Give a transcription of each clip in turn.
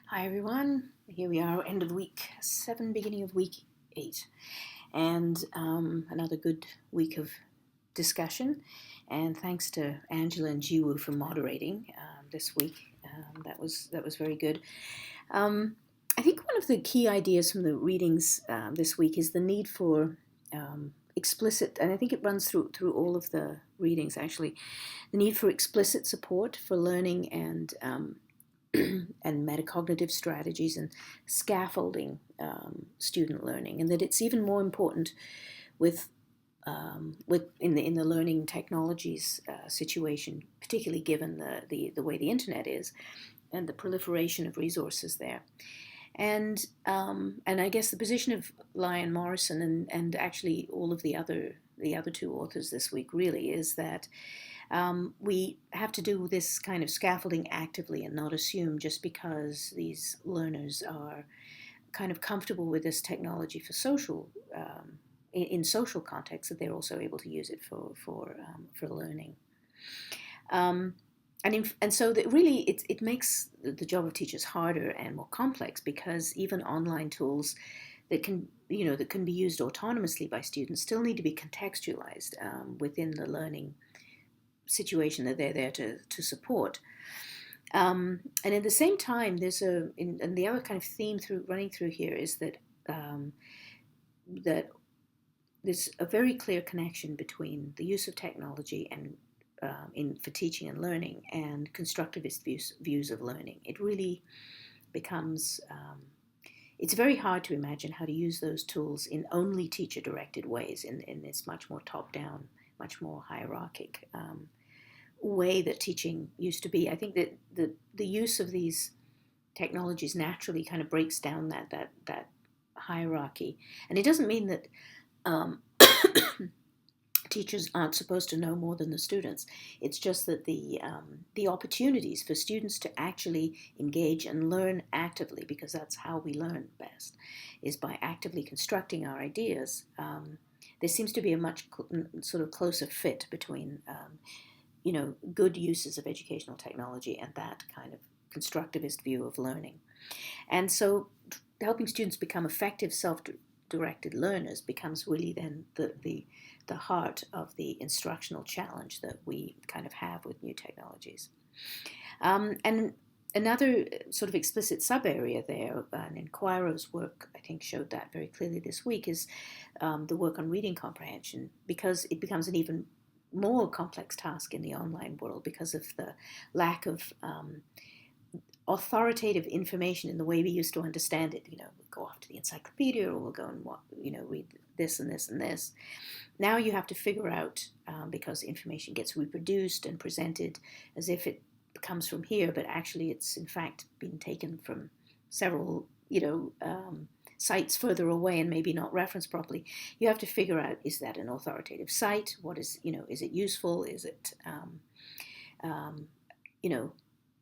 Hi everyone. Here we are, end of week 7, beginning of week 8, and another good week of discussion. And thanks to Angela and Jiwoo for moderating this week. That was very good. Um, I think one of the key ideas from the readings this week is the need for explicit, and I think it runs through all of the readings actually, the need for explicit support for learning and metacognitive strategies and scaffolding student learning, and that it's even more important with in the learning technologies situation, particularly given the way the internet is and the proliferation of resources there. And I guess the position of Lyon Morrison and actually all of the other two authors this week really is that we have to do this kind of scaffolding actively and not assume just because these learners are kind of comfortable with this technology for social in social contexts that they're also able to use it for learning. Um, and so that really it makes the job of teachers harder and more complex because even online tools that can be used autonomously by students still need to be contextualized within the learning situation that they're there to support. And at the same time, and the other kind of theme running through here is that there's a very clear connection between the use of technology and for teaching and learning and constructivist views of learning. It really becomes it's very hard to imagine how to use those tools in only teacher-directed ways in this much more top-down, much more hierarchic way that teaching used to be. I think that the use of these technologies naturally kind of breaks down that hierarchy, and it doesn't mean that um, teachers aren't supposed to know more than the students. It's just that the opportunities for students to actually engage and learn actively, because that's how we learn best, is by actively constructing our ideas. There seems to be a much sort of closer fit between good uses of educational technology and that kind of constructivist view of learning. And so helping students become effective self-directed learners becomes really then the heart of the instructional challenge that we kind of have with new technologies. And another sort of explicit sub-area there, and Inquiro's work I think showed that very clearly this week, is the work on reading comprehension, because it becomes an even more complex task in the online world because of the lack of authoritative information in the way we used to understand it. We'll go off to the encyclopedia, or we'll go and read this and this and this. Now you have to figure out, because information gets reproduced and presented as if it comes from here, but actually it's in fact been taken from several, sites further away and maybe not referenced properly. You have to figure out, is that an authoritative site? What is it useful? Is it, um, you know,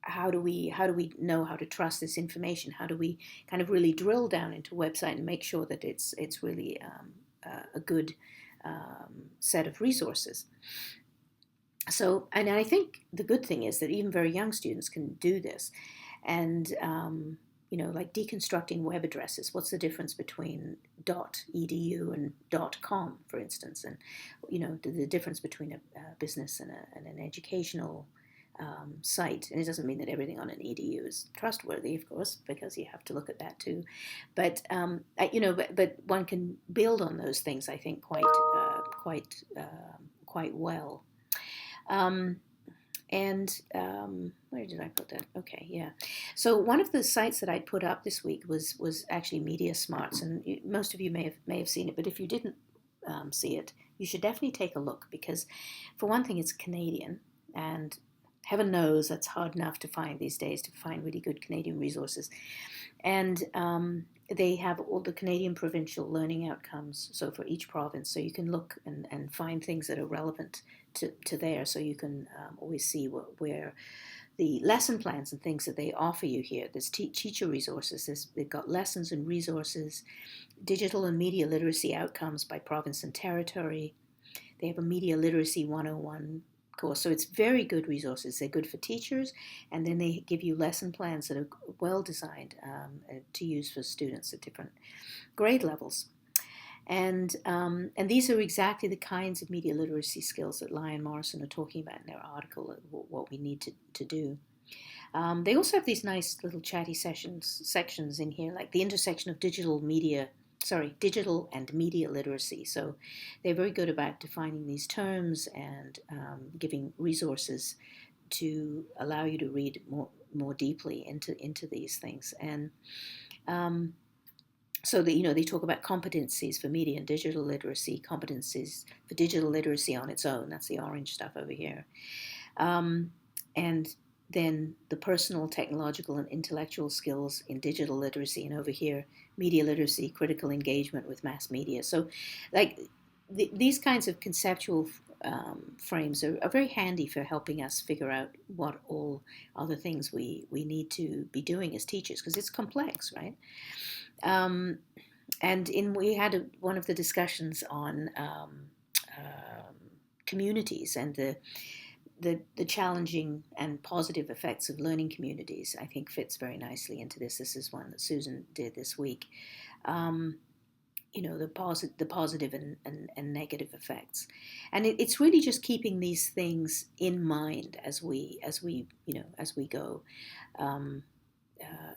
how do we know how to trust this information? How do we kind of really drill down into a website and make sure that it's really a good set of resources? So, and I think the good thing is that even very young students can do this, and like deconstructing web addresses. What's the difference between .edu and .com, for instance, and the difference between a business and an educational site. And it doesn't mean that everything on an edu is trustworthy, of course, because you have to look at that too. But but one can build on those things, I think, quite well. Um, and where did I put that? Okay, yeah. So one of the sites that I'd put up this week was actually Media Smarts, and most of you may have seen it. But if you didn't see it, you should definitely take a look, because, for one thing, it's Canadian, and heaven knows that's hard enough to find these days, to find really good Canadian resources. And they have all the Canadian provincial learning outcomes, so for each province. So you can look and find things that are relevant to there, so you can always see where the lesson plans and things that they offer you here. There's teacher resources. They've got lessons and resources, digital and media literacy outcomes by province and territory. They have a media literacy 101 course. So it's very good resources. They're good for teachers, and then they give you lesson plans that are well designed to use for students at different grade levels. And these are exactly the kinds of media literacy skills that Lyon Morrison are talking about in their article, what we need to do. They also have these nice little chatty sections in here, like the intersection of digital and media literacy. So they're very good about defining these terms and giving resources to allow you to read more deeply into these things. And so that they talk about competencies for media and digital literacy, competencies for digital literacy on its own. That's the orange stuff over here. And then the personal, technological, and intellectual skills in digital literacy, and over here, media literacy, critical engagement with mass media. So, like these kinds of conceptual frames are very handy for helping us figure out what all other things we need to be doing as teachers, because it's complex, right? And we had one of the discussions on communities and the challenging and positive effects of learning communities. I think fits very nicely into this. This is one that Susan did this week. The positive and negative effects, and it's really just keeping these things in mind as we go.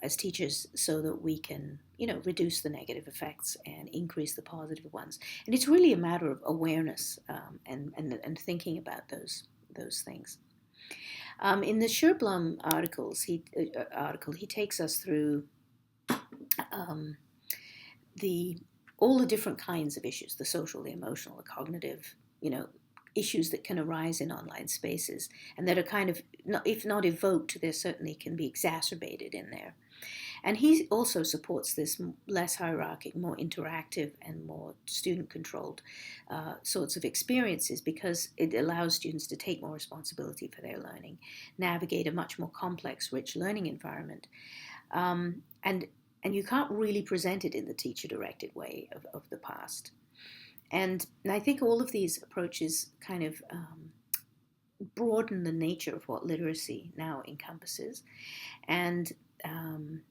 As teachers, so that we can reduce the negative effects and increase the positive ones. And it's really a matter of awareness and thinking about those things. In the Scherblum article, he takes us through all the different kinds of issues: the social, the emotional, the cognitive, issues that can arise in online spaces, and that are kind of, if not evoked, they certainly can be exacerbated in there. And he also supports this less hierarchic, more interactive, and more student-controlled sorts of experiences, because it allows students to take more responsibility for their learning, navigate a much more complex, rich learning environment. And you can't really present it in the teacher-directed way of the past. And I think all of these approaches kind of broaden the nature of what literacy now encompasses. And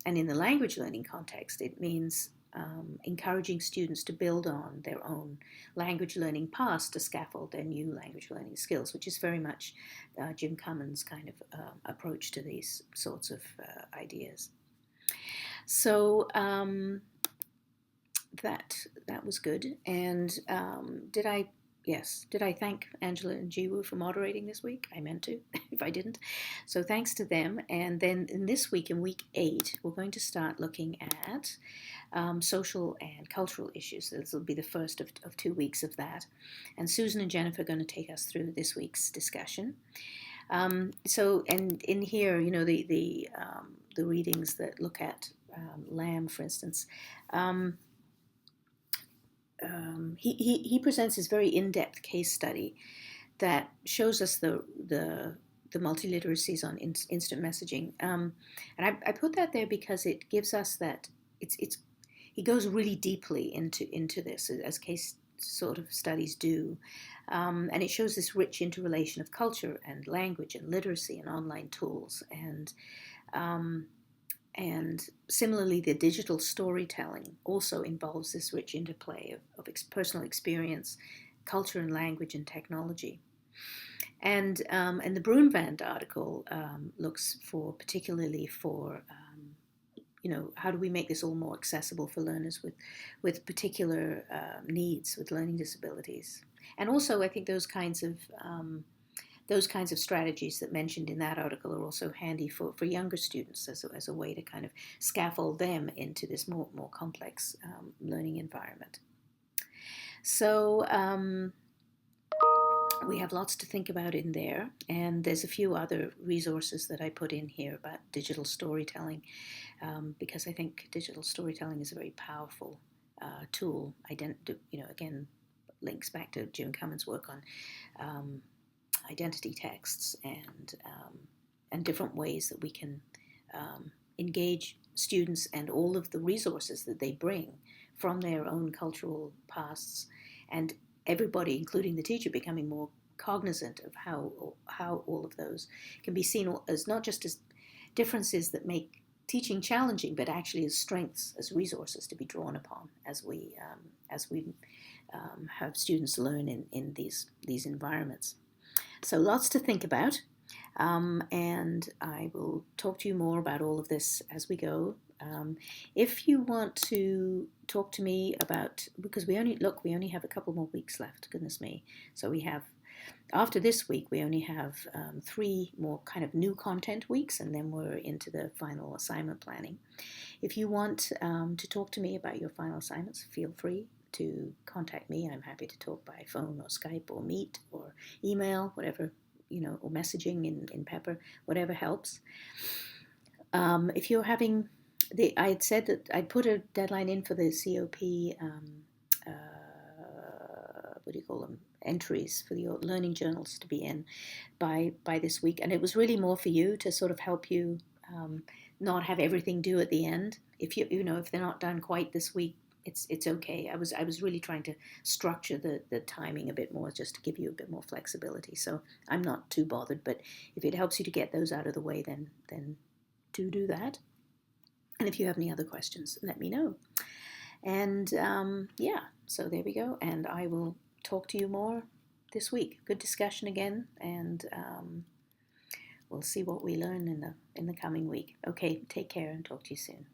in the language learning context, it means encouraging students to build on their own language learning past to scaffold their new language learning skills, which is very much Jim Cummins' kind of approach to these sorts of ideas. So that was good. And did I thank Angela and Jiwoo for moderating this week? I meant to, if I didn't. So thanks to them. And then in this week, in week 8, we're going to start looking at social and cultural issues. This will be the first of 2 weeks of that. And Susan and Jennifer are going to take us through this week's discussion. And in here, the readings that look at Lamb, for instance, he presents his very in-depth case study that shows us the multiliteracies on instant messaging, and I put that there because it gives us that he goes really deeply into this, as case sort of studies do, and it shows this rich interrelation of culture and language and literacy and online tools, and similarly, the digital storytelling also involves this rich interplay of personal experience, culture and language, and technology. And the Brunvand article looks particularly for how do we make this all more accessible for learners with particular needs, with learning disabilities. And also, I think those kinds of strategies that mentioned in that article are also handy for younger students as a way to kind of scaffold them into this more complex learning environment. So we have lots to think about in there, and there's a few other resources that I put in here about digital storytelling, because I think digital storytelling is a very powerful tool. Again, links back to Jim Cummins' work on identity texts and different ways that we can engage students and all of the resources that they bring from their own cultural pasts, and everybody, including the teacher, becoming more cognizant of how all of those can be seen as not just as differences that make teaching challenging, but actually as strengths, as resources to be drawn upon as we have students learn in these environments. So lots to think about, and I will talk to you more about all of this as we go. If you want to talk to me about, because we only have a couple more weeks left, goodness me. So we have, after this week, we only have 3 more kind of new content weeks, and then we're into the final assignment planning. If you want to talk to me about your final assignments, feel free to contact me. I'm happy to talk by phone or Skype or Meet or email, whatever, or messaging in Pepper, whatever helps. If you're having, I had said that I'd put a deadline in for the COP, what do you call them, entries for your learning journals to be in by this week. And it was really more for you to sort of help you not have everything due at the end. If if they're not done quite this week, it's okay. I was really trying to structure the timing a bit more, just to give you a bit more flexibility. So I'm not too bothered, but if it helps you to get those out of the way, then do that. And if you have any other questions, let me know. And so there we go. And I will talk to you more this week. Good discussion again, and we'll see what we learn in the coming week. Okay, take care and talk to you soon.